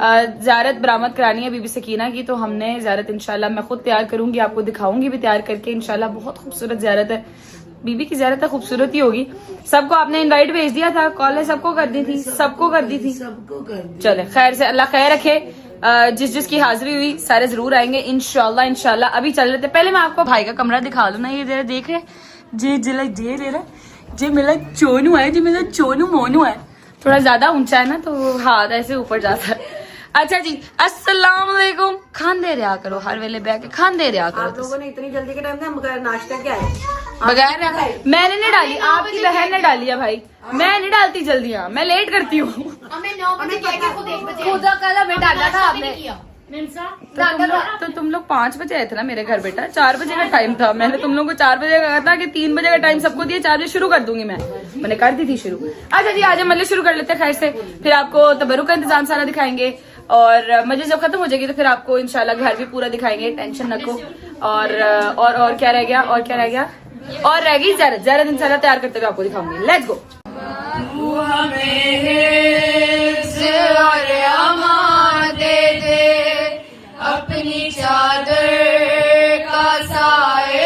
ज़ियारत बरामद करानी है बीबी सकीना की। तो हमने ज़ियारत इंशाल्लाह मैं खुद तैयार करूंगी, आपको दिखाऊंगी भी तैयार करके इंशाल्लाह। बहुत खूबसूरत ज़ियारत है बीबी की। ज़ियारत है खूबसूरत ही होगी। सबको आपने इनवाइट भेज दिया था, कॉल सबको कर दी थी, सबको कर दी थी। चले खैर से अल्लाह खैर रखे। जिस जिसकी हाजिरी हुई सारे जरूर आएंगे इंशाल्लाह। इंशाल्लाह अभी चल रहे थे, पहले मैं आपको भाई का कमरा दिखा दूं ना। ये जरा देख रहे जी जिला जे ले रहा जी मेरा चोनू है, जी मेरा चोनू मोनू है। थोड़ा ज्यादा ऊंचा है ना तो हाथ ऐसे ऊपर जाता है। अच्छा जी अस्सलाम वालेकुम। खान दे रहा करो हर वेले बैठ के खान दे रहा करो। आप लोगों ने इतनी जल्दी के टाइम में बगैर नाश्ता क्या है? बगैर मैंने नहीं डाली, आपकी बहन ने डाली है भाई। मैं नहीं डालती जल्दी, मैं लेट करती हूँ। खुदा कल हमें डाला था आपने तो तुम लोग 5 बजे आए थे ना मेरे घर बेटा, 4 बजे का टाइम था। मैंने तुम लोगों को 4 बजे कहा था कि 3 बजे का टाइम सबको दिया, 4 बजे शुरू कर दूंगी मैंने कर दी थी शुरू। अच्छा जी आज मल्ले शुरू कर लेते हैं खैर से, फिर आपको तबरुक का इंतजाम सारा दिखाएंगे और मजे जब खत्म हो जाएगी तो फिर आपको इंशाल्लाह घर भी पूरा दिखाएंगे, टेंशन रखो। और क्या रह गया और रह गई ज़ियारत इंशाल्लाह तैयार करते हुए आपको दिखाऊंगी। Let's go. अपनी चादर का साए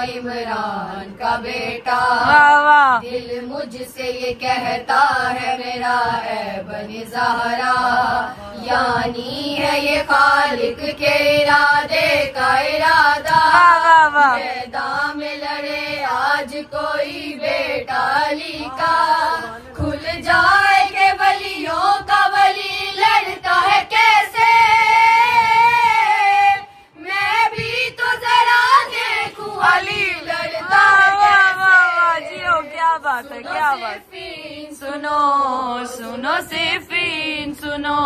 इमरान का बेटा। वाह वाह। दिल मुझसे ये कहता है मेरा ऐ बनी ज़हरा, यानी है ये खालिक के इरादे का इरादा। वाह वाह। मैदान में लड़े आज कोई बेटा अली का, खुल जाए के वलियों का वली लड़ता है कैसे, मैं भी तो जरा देखूं अली लड़ता है कैसे। जी हो, क्या बात है, क्या बात। सुनो सुनो सिफीन सुनो।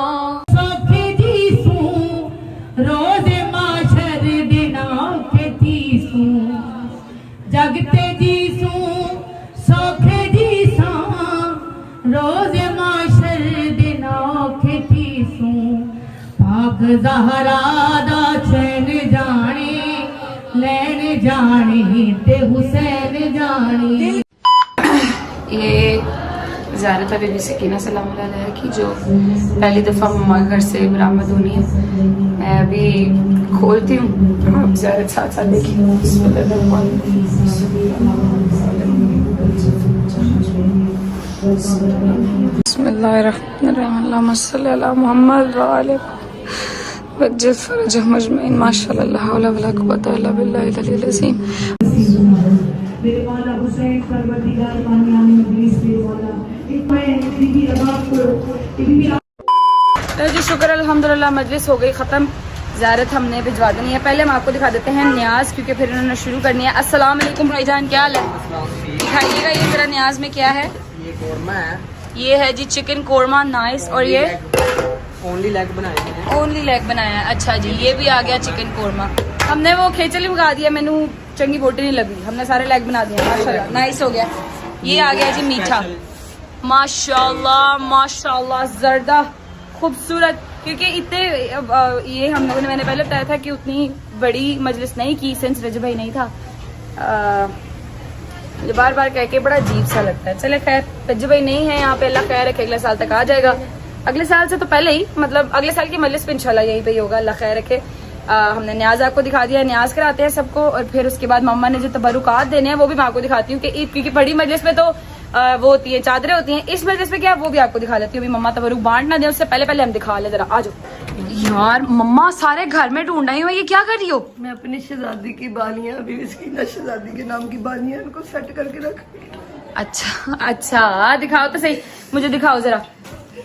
सौखे जीसू रोज माशर दिना के तीसू, जगते जीसू सौखे जीसा रोज माशर दिना के तीसू। पाक ज़हरा दा चैन जाने लैन जाने ते हुसैन जाने। ये ज़ारत बीबी सकीना सलाम अलैहा की जो पहली दफ़ा मम्मा के घर से बरामद होनी है। मैं अभी खोलती हूँ, आप ज़ारत साथ साथ देखिए। बिस्मिल्लाहिर्रहमानिर्रहीम, अल्लाहुम्मा सल्ली अला मुहम्मद व आले वज्जिल फरजहुम अजमईन। माशाअल्लाह, ला हौला वला कुव्वता इल्ला बिल्लाहिल अलील अज़ीम। मेरे वाला हुसैन परवरदिगार पानी आने मजलिस से वाला एक मैं मेरी भी रबाब को जी शुक्र अल्हम्दुलिल्लाह, मजलिस हो गई ख़त्म। ज़ारत हमने भिजवा देनी है। पहले हम आपको दिखा देते हैं न्याज, क्योंकि फिर इन्होंने शुरू करनी है। अस्सलाम वालेकुम भाईजान, क्या हाल है? दिखाइएगा ये जरा न्याज में क्या है। ये कोरमा है, ये है जी चिकन कोरमा, नाइस। और ये ओनली लेग बनाए हैं। ओनली लेग बनाया है। अच्छा जी, ये भी आ गया चिकन कोरमा। हमने वो खेचली मंगा दिया, मैनू चंगी बोटी नहीं लगी, हमने सारे लेग बना दिए। माशाल्लाह नाइस हो गया। ये आ गया जी मीठा, माशाल्लाह माशाल्लाह, जर्दा खूबसूरत। क्योंकि इतने ये हम लोगों ने, मैंने पहले बताया था कि उतनी बड़ी मजलिस नहीं की सिंस रजब भाई नहीं था। मुझे बार बार कह के बड़ा अजीब सा लगता है। चले खैर, रजब भाई नहीं है यहाँ पे, अल्लाह खैर रखे, अगले साल तक आ जाएगा। अगले साल से तो पहले ही, मतलब अगले साल की मजलिस पे इंशाल्लाह यहीं पे ही होगा, अल्लाह खैर रखे। हमने न्याज आपको दिखा दिया, न्याज कराते हैं सबको। और फिर उसके बाद मम्मा ने जो तबरुकात देने हैं वो भी मैं आपको दिखाती हूँ कि ईद, क्योंकि बड़ी मजलिस में तो वो होती है, चादरें होती हैं। इस मजलिस में क्या, वो भी आपको दिखा लेती हूँ। अभी मम्मा तबरुक बांट ना दे उससे पहले पहले हम दिखा ले जरा। आ जाओ यार, मम्मा सारे घर में ढूंढ रही हो, ये क्या कर रही हो? मैं अपनी शहजादी की बालियां, बीवी सकीना शहजादी के नाम की बालियां, इनको सेट करके रख। अच्छा अच्छा, दिखाओ तो सही, मुझे दिखाओ जरा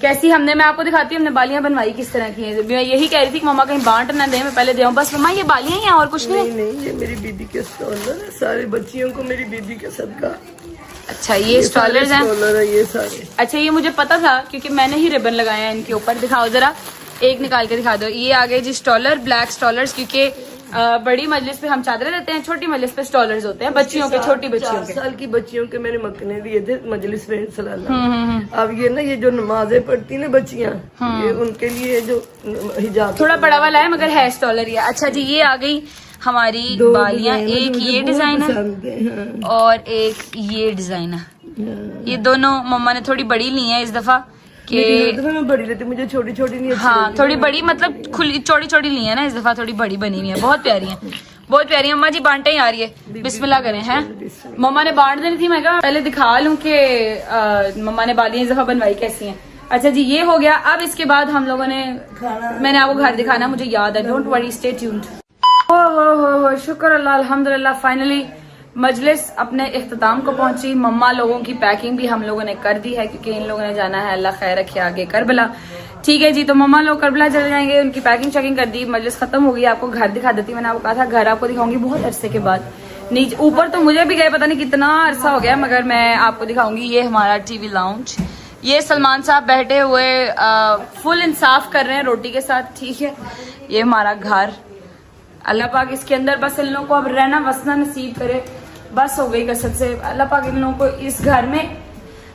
कैसी। हमने, मैं आपको दिखाती हूँ हमने बालियां बनवाई किस तरह की हैं। मैं यही कह रही थी कि मम्मा कहीं बांट ना दे, मैं पहले दे बस। मम्मा ये बालियां हैं और कुछ नहीं? नहीं, ये मेरी बीबी के स्टॉलर है, सारे बच्चियों को मेरी बीबी के सदका। अच्छा, ये स्टॉलर्स हैं? स्टॉलर है ये सारे। अच्छा, ये मुझे पता था क्योंकि मैंने ही रिबन लगाया है इनके ऊपर। दिखाओ जरा, एक निकाल के दिखा दो। ये आ गए जी स्टॉलर, ब्लैक स्टॉलर्स, क्योंकि बड़ी मजलिस पे हम चादरें देते हैं, छोटी मजलिस पे स्टॉलर्स होते हैं बच्चियों के, छोटी बच्चियों के। 4 साल की बच्चियों के मैंने मकने दिए थे मजलिस में सलाना। अब ये ना, ये जो नमाजें पढ़ती ना बच्चियां, ये उनके लिए जो हिजाब थोड़ा बड़ा वाला है मगर है स्टॉलर ये। अच्छा जी, ये आ गई हमारी बालियां, एक ये डिजाइन है और एक ये डिजाइन है। ये दोनों मम्मा ने थोड़ी बड़ी ली है इस दफा कि मैं बड़ी लेती, मुझे छोटी छोटी नहीं अच्छी हाँ, लगती। थोड़ी बड़ी मतलब खुली चौड़ी चौड़ी ली है ना इस दफा, थोड़ी बड़ी बनी हुई है, बहुत प्यारी है, बहुत प्यारी है। अम्मा जी बांटे ही आ रही है, बिस्मिल्लाह करें हैं। मम्मा ने बांट देनी थी, मैं कहा पहले दिखा लूं कि मम्मा ने बालियां इस दफा बनवाई कैसी हैं। अच्छा जी, ये हो गया। अब इसके बाद हम लोगों ने, मैंने आपको घर दिखाना, मुझे याद है, डोंट वरी, स्टे ट्यून्ड। हो शुक्र अल्लाह, अल्हम्दुलिल्लाह, फाइनली मजलिस अपने इख्तिताम को पहुंची। मम्मा लोगों की पैकिंग भी हम लोगों ने कर दी है क्योंकि इन लोगों ने जाना है, अल्लाह खैर रखे, आगे करबला। ठीक है जी, तो मम्मा लोग करबला चले जाएंगे, उनकी पैकिंग शैकिंग कर दी, मजलिस खत्म हो गई। आपको घर दिखा देती, मैंने आपको कहा था घर आपको दिखाऊंगी बहुत अरसे के बाद। नीचे ऊपर तो मुझे भी गए पता नहीं कितना अरसा हो गया, मगर मैं आपको दिखाऊंगी। ये हमारा टीवी लाउंज, ये सलमान साहब बैठे हुए फुल इंसाफ कर रहे हैं रोटी के साथ। ठीक है, ये हमारा घर, अल्लाह पाक इसके अंदर बस इन लोगों को अब रहना वसना नसीब करे। बस हो गई कसरत से, अल्लाह पाक इन लोगों को इस घर में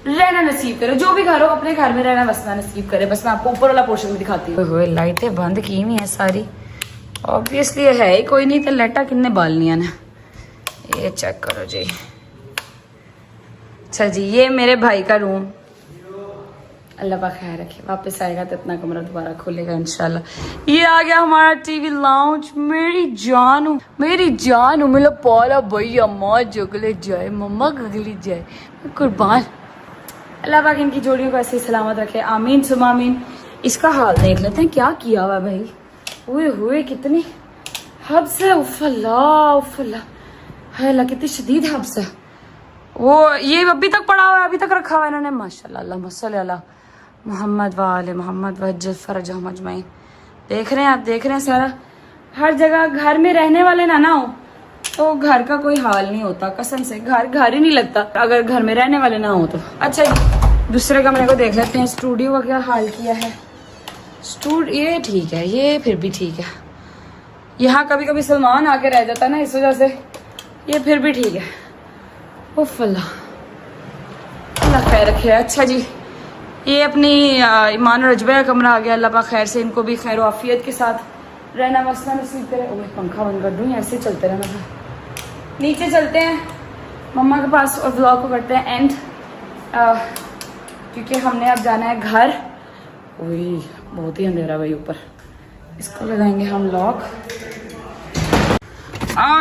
रहना नसीब करे, जो भी घर हो अपने घर में रहना वसना नसीब करे। बस मैं आपको ऊपर वाला पोर्शन भी दिखाती हूँ। लाइटें बंद की हुई हैं सारी, ऑब्वियसली है ही कोई नहीं तो लाइटा किन्ने बालनिया ने, ये चेक करो जी। अच्छा जी, ये मेरे भाई का रूम, अल्लाह पाक खैर रखे, वापस आएगा तो अपना कमरा दोबारा खोलेगा इंशाल्लाह। ये आ गया हमारा टीवी लाउंज। मेरी जानू मेरा पाला भाई, अम्मा जगले जाए, मम्मा गगली जाए, कुर्बान। अल्लाह पाक इनकी जोड़ियों को ऐसे ही सलामत रखे, आमीन सुमा आमीन। इसका हाल देख लेते हैं क्या किया हुआ भाई, हुए कितनी हब्स है, उफ़ल्ला है अल्लाह, कितनी शदीद हब्स है। वो ये अभी तक पड़ा हुआ है, अभी तक रखा हुआ है इन्होंने, माशाल्लाह अल्लाहुम्मा सल्ली अला मोहम्मद व आले मोहम्मद वज्जल फरजहुम अजमईन। देख रहे हैं आप, देख रहे हैं सारा, हर जगह। घर में रहने वाले ना हो तो घर का कोई हाल नहीं होता, कसम से घर ही नहीं लगता अगर घर में रहने वाले ना हो तो। अच्छा जी, दूसरे कमरे को देख लेते हैं, स्टूडियो का क्या हाल किया है। ये ठीक है, ये फिर भी ठीक है। यहाँ कभी कभी सलमान आके रह जाता ना, इस वजह से ये फिर भी ठीक है। उफ़ अल्लाह खैर रखे। अच्छा जी, ये अपनी ईमान और रजबे का कमरा आ गया। अल्लाह पाक खैर से इनको भी खैर आफियत के साथ रहना मसला नसीब करे। ओए पंखा बंद कर दूँ, ऐसे चलते रहना था। नीचे चलते हैं मम्मा के पास और व्लॉग को करते हैं एंड, क्योंकि हमने अब जाना है घर। वही बहुत ही अंधेरा भाई ऊपर, इसको लगाएंगे हम लॉक।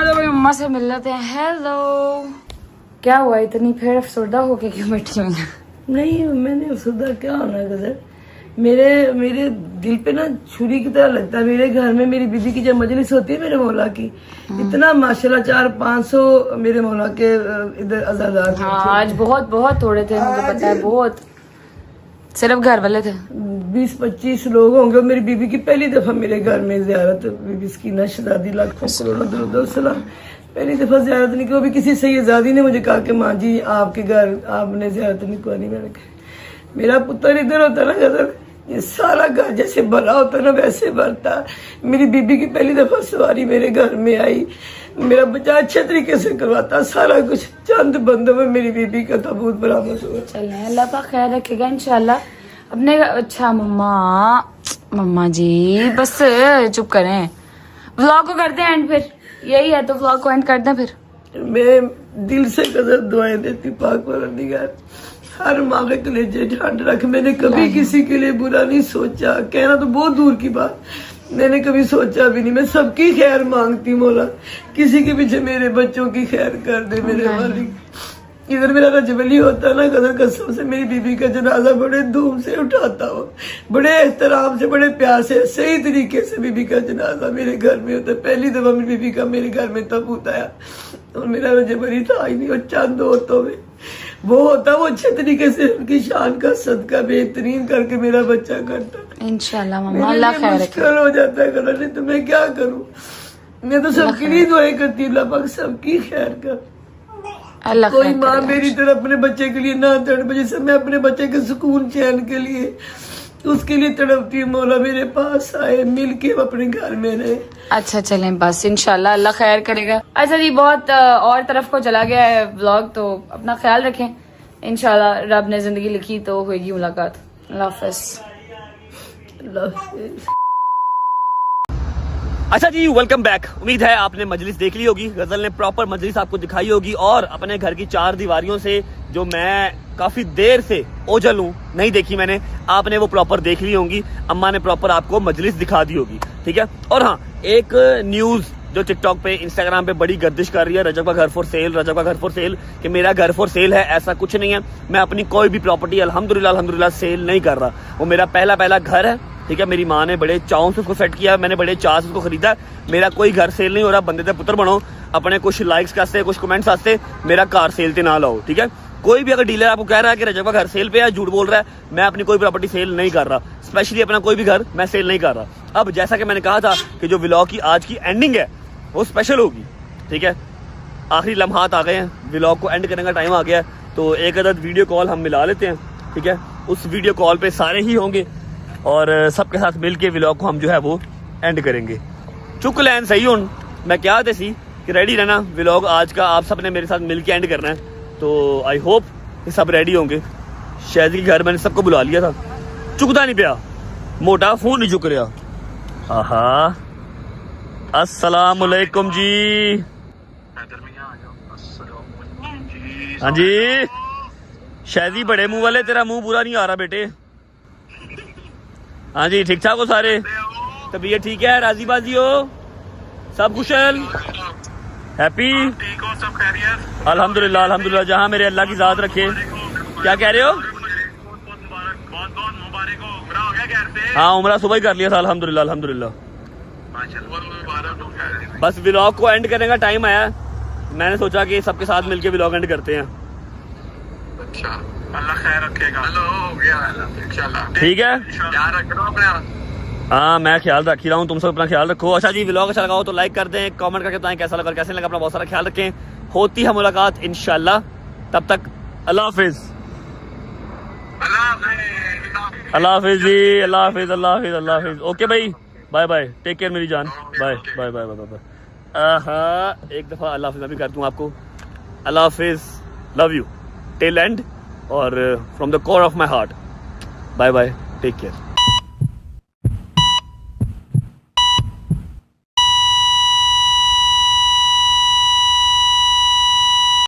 तो भाई मम्मा से मिल लेते हैं। हेलो, क्या हुआ इतनी फिर अफसरदा होके क्यों बैठी हुई हैं? नहीं, मैंने अफसरदा क्या होना है गजर, मेरे दिल पे ना छुरी की तरह लगता है। मेरे घर में मेरी बीबी की जब मजलिस होती है मेरे मौला की, इतना माशाल्लाह 400-500 मेरे मौला के इधर अज़ादार। हाँ, आज बहुत थोड़े थे, मुझे पता है, बहुत सिर्फ घर वाले थे। 20-25 लोग होंगे। मेरी बीबी की पहली दफा मेरे घर में ज़ियारत, बीबी की नशदादी लाखों करोड़ों दरुद सलाम, पहली दफा ज़ियारत नहीं की। वो भी किसी सैयदादी ने मुझे कहा कि माँ जी आपके घर आपने ज़ियारत नहीं करनी। मैंने कहा मेरा पुत्र इधर होता ना गजर, ये सारा घर जैसे भरा होता ना वैसे भरता। मेरी बीबी की पहली दफा सवारी मेरे घर में आई, मेरा बच्चा अच्छे तरीके से करवाता, सारा कुछ चंद बंदों में मेरी बीबी का ताबूत बराबर हुआ। चलें, अल्लाह पाक खैर रखेगा इंशाल्लाह अपने। अच्छा मम्मा जी बस चुप करें, व्लॉग को करते हैं एंड, फिर यही है तो व्लॉग को एंड करते हैं फिर। मैं दिल से गजर दुआएं देती पाक परवरदिगार, हर माँ के कलेजे ठंड रख। मैंने कभी किसी के लिए बुरा नहीं सोचा, कहना तो बहुत दूर की बात, मैंने कभी सोचा भी नहीं। मैं सबकी खैर मांगती मौला, किसी के पीछे मेरे बच्चों की खैर कर दे मेरे मालिक। इधर मेरा रजबली होता ना गदर, कसम से मेरी बीबी का जनाजा बड़े धूम से उठाता हो, बड़े एहतराम से, बड़े प्यार से, सही तरीके से बीबी का जनाजा मेरे घर में होता। पहली दफा मेरी बीबी का मेरे घर में तबूत आया और मेरा रजबली था ही नहीं, और चंद औरतों में वो होता, वो अच्छे तरीके से उनकी शान का सदका बेहतरीन करके मेरा बच्चा करता। इंशाल्लाह मम्मा अल्लाह खैर रखे। मुश्किल हो जाता है गलत, नहीं तो मैं क्या करूं। मैं तो सबके लिए दुआएं करती हूँ, अल्लाह पाक सबकी खैर कर। अल्लाह कोई माँ मेरी तरह अपने बच्चे के लिए ना तड़पे, जैसे मैं अपने बच्चे के सुकून चैन के लिए उसके लिए तड़पती हूँ। मौला मेरे पास आए, मिल के अपने घर में रहे। अच्छा चलें बस, इंशाल्लाह अल्लाह खैर करेगा। अच्छा जी, बहुत और तरफ को चला गया है व्लॉग, तो अपना ख्याल रखें। इंशाल्लाह रब ने जिंदगी लिखी तो होगी मुलाकात। अल्लाह हाफ़िज़। अच्छा जी, वेलकम बैक। उम्मीद है आपने मजलिस देख ली होगी, गजल ने प्रॉपर मजलिस आपको दिखाई होगी, और अपने घर की 4 दीवारियों से जो मैं काफी देर से ओझल हूँ, नहीं देखी मैंने, आपने वो प्रॉपर देख ली होंगी। अम्मा ने प्रॉपर आपको मजलिस दिखा दी होगी, ठीक है। और हाँ, एक न्यूज जो टिकटॉक पे, इंस्टाग्राम पे बड़ी गर्दिश कर रही है, रजब का घर फॉर सेल, रजब का घर फॉर सेल, कि मेरा घर फॉर सेल है। ऐसा कुछ नहीं है, मैं अपनी कोई भी प्रॉपर्टी अल्हम्दुलिल्लाह सेल नहीं कर रहा। वो मेरा पहला घर है, ठीक है। मेरी माँ ने बड़े चाव से उसको सेट किया, मैंने बड़े चाव से उसको खरीदा। मेरा कोई घर सेल नहीं हो रहा। बंदे दे पुत्र बनो, अपने कुछ लाइक्स वास्ते, कुछ कमेंट्स वास्ते मेरा कार सेल ते ना लाओ, ठीक है। कोई भी अगर डीलर आपको कह रहा है कि रजब का घर सेल पे है, झूठ बोल रहा है। मैं अपनी कोई प्रॉपर्टी सेल नहीं कर रहा, स्पेशली अपना कोई भी घर मैं सेल नहीं कर रहा। अब जैसा कि मैंने कहा था कि जो व्लॉग की आज की एंडिंग है वो स्पेशल होगी, ठीक है। आखिरी लम्हात आ गए हैं, व्लॉग को एंड करने का टाइम आ गया है, तो एक अदद वीडियो कॉल हम मिला लेते हैं, ठीक है। उस वीडियो कॉल पे सारे ही होंगे और सबके साथ मिल के व्लॉग को हम जो है वो एंड करेंगे। चुक लैन सही हूँ मैं क्या सी कि रेडी रहना, व्लॉग आज का आप सब ने मेरे साथ मिल के एंड करना है, तो आई होप ये सब रेडी होंगे। शायद के घर मैंने सबको बुला लिया था, चुकता नहीं पिया, मोटा फोन नहीं चुक रहा। आहा, अस्सलामुअलैकुम जी। हाँ जी, शायद ही बड़े मुंह वाले, तेरा मुंह बुरा नहीं आ रहा बेटे। हाँ जी, ठीक ठाक हो सारे? तबीयत ठीक है? राजी बाजी हो? सब कुशल? हैप्पी? ठीक हो? सब खैरियत? अल्हम्दुलिल्लाह अल्हम्दुलिल्लाह, जहाँ मेरे अल्लाह की ज़ात रखे। क्या कह रहे हो? बहुत बहुत मुबारक हो। उम्रा हो गया घर से? हाँ, उम्रा सुबह ही कर लिया था अल्हम्दुलिल्लाह अल्हम्दुलिल्लाह। बस व्लॉग को एंड करने का टाइम आया, मैंने सोचा कि सबके साथ मिलके व्लॉग एंड करते हैं। अच्छा, अल्लाह खैर रखेगा। हेलो, हो गया इंशाल्लाह। ठीक है, ध्यान रखना अपना। हाँ मैं ख्याल रख ही रहा हूँ, तुम सब अपना ख्याल रखो। अच्छा जी, व्लॉग अच्छा लगा हो तो लाइक कर दें, कमेंट करके बताएं कैसा लगा और कैसे लगा। अपना बहुत सारा ख्याल रखें, होती है मुलाकात इंशाल्लाह। तब तक अल्लाह हाफिज। अल्लाह हाफिज जी, अल्लाह हाफिज अल्लाह हाफिज अल्लाह हाफिज। ओके भाई, बाय बाय, टेक केयर मेरी जान, bye bye bye bye bye. एक दफ़ा अल्लाह हाफिज मैं भी करता हूँ आपको। अल्लाह हाफिज, लव यू टिल एंड और from the core of my heart. Bye bye, take care.